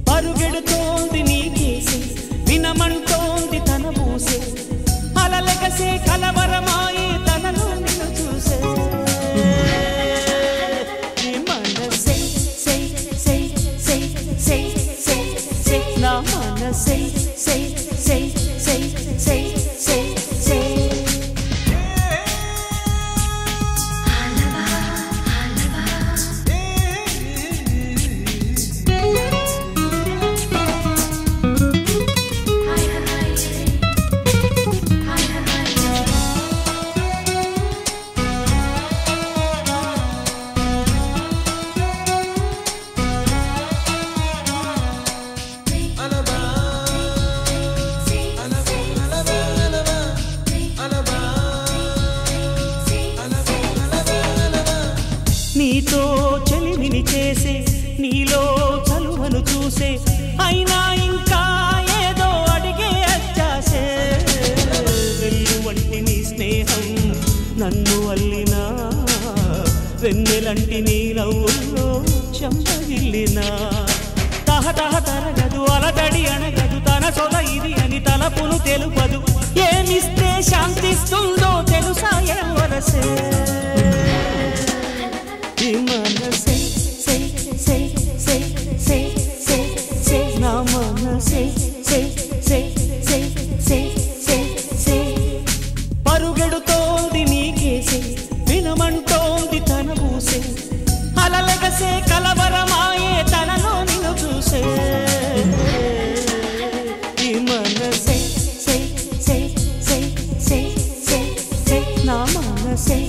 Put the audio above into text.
పరుగెడుతోంది నీకేసే వినమంటోంది తన మూసే అలలెగసే కలవరమాయే తనలో నిన్ను చూసే ఈ మనసే సే సే సే సే సే సే నా మనసే సే సే సే సే సే సే నీతో చెలిమిని చేసే నీలో చలువను చూసే అయినా ఇంకా ఏదో అడిగే అచ్చాసే వెళ్ళు వంటి నీ స్నేహం నన్ను అల్లినా వెన్నెలంటి నీ నవ్వుల్లో చెంపగిల్లినా తహతహ తరగదు అలదడి అనగదు తన సొల ఇది అని తలపును తెలుపదు ఏమిస్తే శాంతిస్తుందో తెలుసా ఎవరసే మనసే సే సే సే సే సే సే నా మనసే సే సే సే సే సే సే పరుగెడుతోంది నీకేసే వినమంటోంది తన ఊసే అలలెగసే కలవరమాయే తనలో నిన్ను చూసే ఈ మనసే సే సే సే సే సే సే నా మనసే